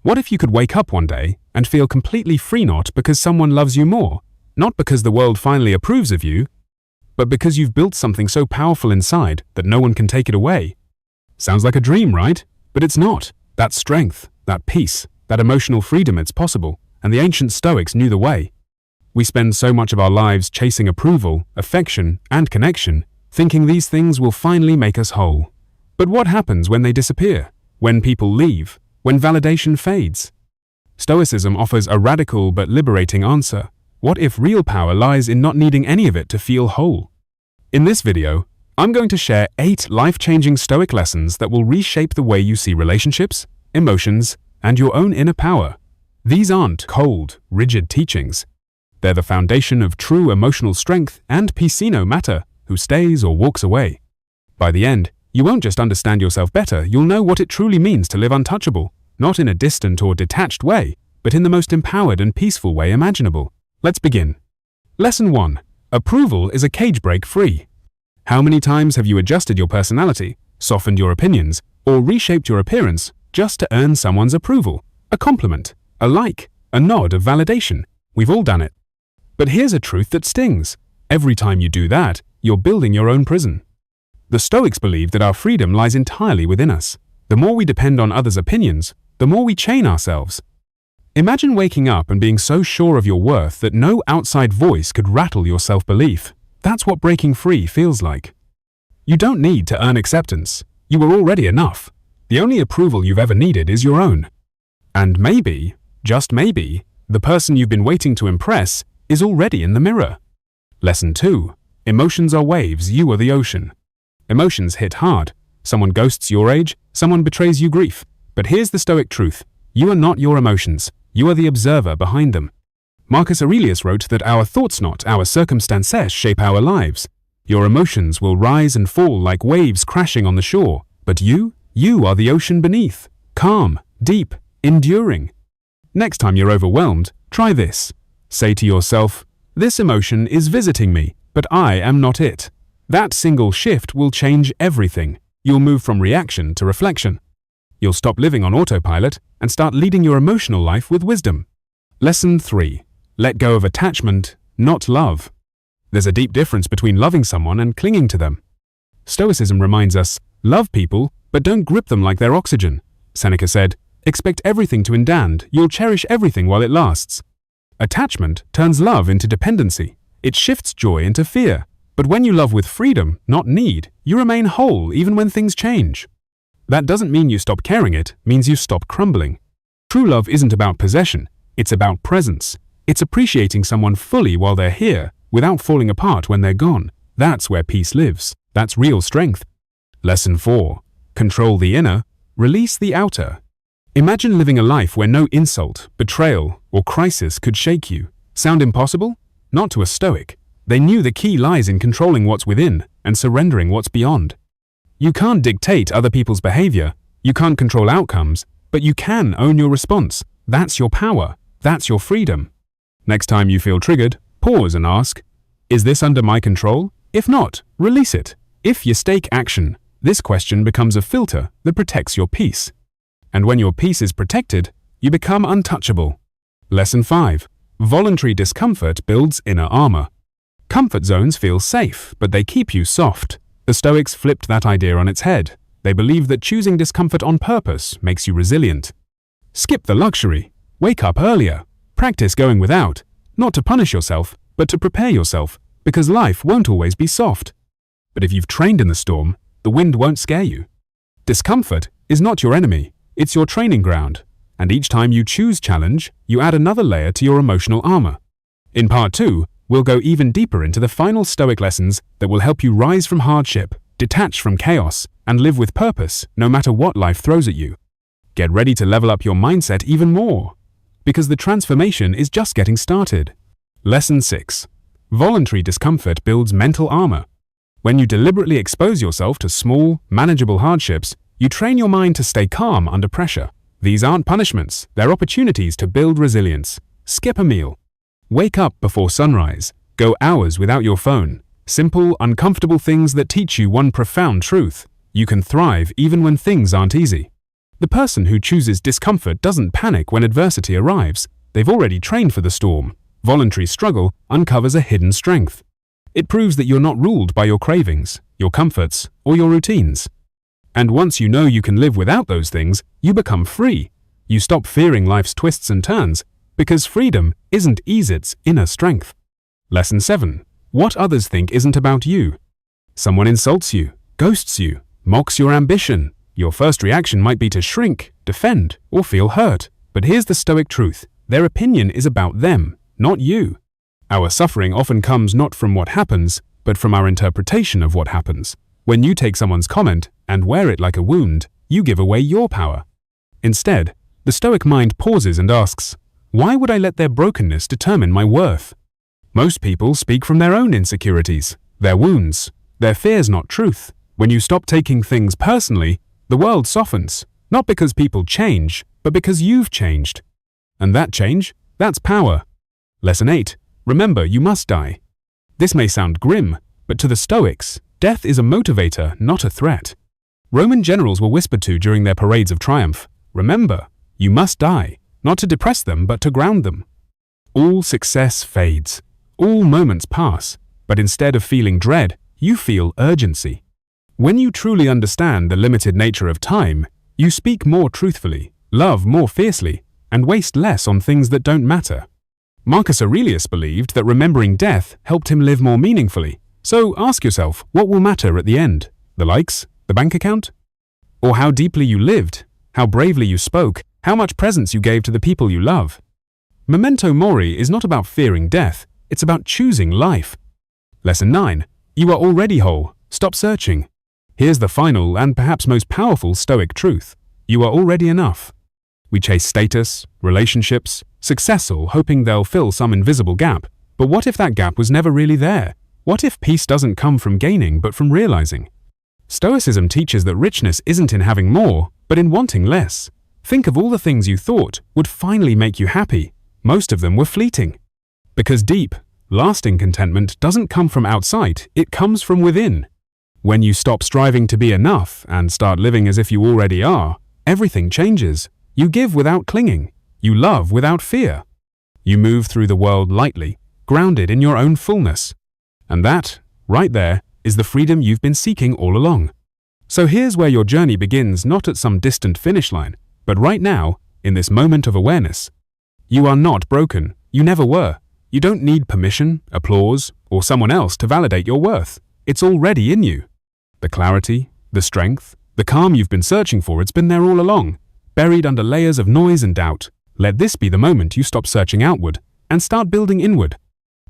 What if you could wake up one day and feel completely free, not because someone loves you more, not because the world finally approves of you, but because you've built something so powerful inside that no one can take it away? Sounds like a dream, right? But it's not. That strength, that peace, that emotional freedom, it's possible, and the ancient Stoics knew the way. We spend so much of our lives chasing approval, affection, and connection, thinking these things will finally make us whole. But what happens when they disappear? When people leave? When validation fades? Stoicism offers a radical but liberating answer. What if real power lies in not needing any of it to feel whole? In this video, I'm going to share 8 life-changing Stoic lessons that will reshape the way you see relationships, emotions, and your own inner power. These aren't cold, rigid teachings. They're the foundation of true emotional strength and peace, no matter who stays or walks away. By the end, you won't just understand yourself better, you'll know what it truly means to live untouchable, not in a distant or detached way, but in the most empowered and peaceful way imaginable. Let's begin. Lesson 1. Approval is a cage break free. How many times have you adjusted your personality, softened your opinions, or reshaped your appearance just to earn someone's approval? A compliment, a like, a nod of validation. We've all done it. But here's a truth that stings. Every time you do that, you're building your own prison. The Stoics believe that our freedom lies entirely within us. The more we depend on others' opinions, the more we chain ourselves. Imagine waking up and being so sure of your worth that no outside voice could rattle your self-belief. That's what breaking free feels like. You don't need to earn acceptance. You are already enough. The only approval you've ever needed is your own. And maybe, just maybe, the person you've been waiting to impress is already in the mirror. Lesson 2. Emotions are waves, you are the ocean. Emotions hit hard. Someone ghosts your age, someone betrays you grief. But here's the Stoic truth. You are not your emotions. You are the observer behind them. Marcus Aurelius wrote that our thoughts, not our circumstances, shape our lives. Your emotions will rise and fall like waves crashing on the shore. But you are the ocean beneath. Calm, deep, enduring. Next time you're overwhelmed, try this. Say to yourself, this emotion is visiting me, but I am not it. That single shift will change everything. You'll move from reaction to reflection. You'll stop living on autopilot and start leading your emotional life with wisdom. Lesson 3. Let go of attachment, not love. There's a deep difference between loving someone and clinging to them. Stoicism reminds us, love people, but don't grip them like they're oxygen. Seneca said, expect everything to end, you'll cherish everything while it lasts. Attachment turns love into dependency. It shifts joy into fear. But when you love with freedom, not need, you remain whole even when things change. That doesn't mean you stop caring, it means you stop crumbling. True love isn't about possession, it's about presence. It's appreciating someone fully while they're here, without falling apart when they're gone. That's where peace lives. That's real strength. Lesson 4. Control the inner, release the outer. Imagine living a life where no insult, betrayal, or crisis could shake you. Sound impossible? Not to a Stoic. They knew the key lies in controlling what's within and surrendering what's beyond. You can't dictate other people's behavior, you can't control outcomes, but you can own your response. That's your power. That's your freedom. Next time you feel triggered, pause and ask, is this under my control? If not, release it. If you take action, this question becomes a filter that protects your peace. And when your peace is protected, you become untouchable. Lesson 5. Voluntary discomfort builds inner armor. Comfort zones feel safe, but they keep you soft. The Stoics flipped that idea on its head. They believe that choosing discomfort on purpose makes you resilient. Skip the luxury. Wake up earlier. Practice going without, not to punish yourself, but to prepare yourself, because life won't always be soft. But if you've trained in the storm, the wind won't scare you. Discomfort is not your enemy, it's your training ground. And each time you choose challenge, you add another layer to your emotional armor. In part 2, we'll go even deeper into the final Stoic lessons that will help you rise from hardship, detach from chaos, and live with purpose no matter what life throws at you. Get ready to level up your mindset even more, because the transformation is just getting started. Lesson 6. Voluntary discomfort builds mental armor. When you deliberately expose yourself to small, manageable hardships, you train your mind to stay calm under pressure. These aren't punishments, they're opportunities to build resilience. Skip a meal. Wake up before sunrise. Go hours without your phone. Simple, uncomfortable things that teach you one profound truth. You can thrive even when things aren't easy. The person who chooses discomfort doesn't panic when adversity arrives. They've already trained for the storm. Voluntary struggle uncovers a hidden strength. It proves that you're not ruled by your cravings, your comforts, or your routines. And once you know you can live without those things, you become free. You stop fearing life's twists and turns, because freedom isn't ease, it's inner strength. Lesson 7. What others think isn't about you. Someone insults you, ghosts you, mocks your ambition. Your first reaction might be to shrink, defend, or feel hurt. But here's the Stoic truth. Their opinion is about them, not you. Our suffering often comes not from what happens, but from our interpretation of what happens. When you take someone's comment and wear it like a wound, you give away your power. Instead, the Stoic mind pauses and asks, why would I let their brokenness determine my worth? Most people speak from their own insecurities, their wounds, their fears, not truth. When you stop taking things personally, the world softens, not because people change, but because you've changed. And that change, that's power. Lesson 8. Remember, you must die. This may sound grim, but to the Stoics, death is a motivator, not a threat. Roman generals were whispered to during their parades of triumph. Remember, you must die, not to depress them, but to ground them. All success fades. All moments pass, but instead of feeling dread, you feel urgency. When you truly understand the limited nature of time, you speak more truthfully, love more fiercely, and waste less on things that don't matter. Marcus Aurelius believed that remembering death helped him live more meaningfully. So ask yourself, what will matter at the end? The likes? The bank account? Or how deeply you lived? How bravely you spoke? How much presence you gave to the people you love? Memento mori is not about fearing death, it's about choosing life. Lesson 9. You are already whole. Stop searching. Here's the final and perhaps most powerful Stoic truth. You are already enough. We chase status, relationships, success, all hoping they'll fill some invisible gap. But what if that gap was never really there? What if peace doesn't come from gaining but from realizing? Stoicism teaches that richness isn't in having more, but in wanting less. Think of all the things you thought would finally make you happy. Most of them were fleeting. Because deep, lasting contentment doesn't come from outside, it comes from within. When you stop striving to be enough and start living as if you already are, everything changes. You give without clinging. You love without fear. You move through the world lightly, grounded in your own fullness. And that, right there, is the freedom you've been seeking all along. So here's where your journey begins, not at some distant finish line, but right now, in this moment of awareness. You are not broken. You never were. You don't need permission, applause, or someone else to validate your worth. It's already in you. The clarity, the strength, the calm you've been searching for, it's been there all along, buried under layers of noise and doubt. Let this be the moment you stop searching outward and start building inward.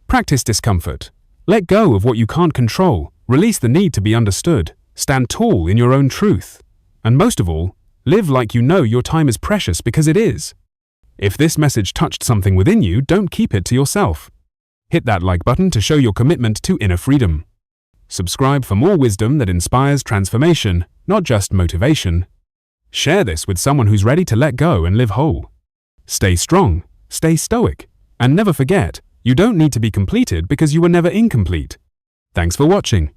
Practice discomfort. Let go of what you can't control. Release the need to be understood. Stand tall in your own truth. And most of all, live like you know your time is precious, because it is. If this message touched something within you, don't keep it to yourself. Hit that like button to show your commitment to inner freedom. Subscribe for more wisdom that inspires transformation, not just motivation. Share this with someone who's ready to let go and live whole. Stay strong, stay stoic, and never forget, you don't need to be completed because you were never incomplete. Thanks for watching.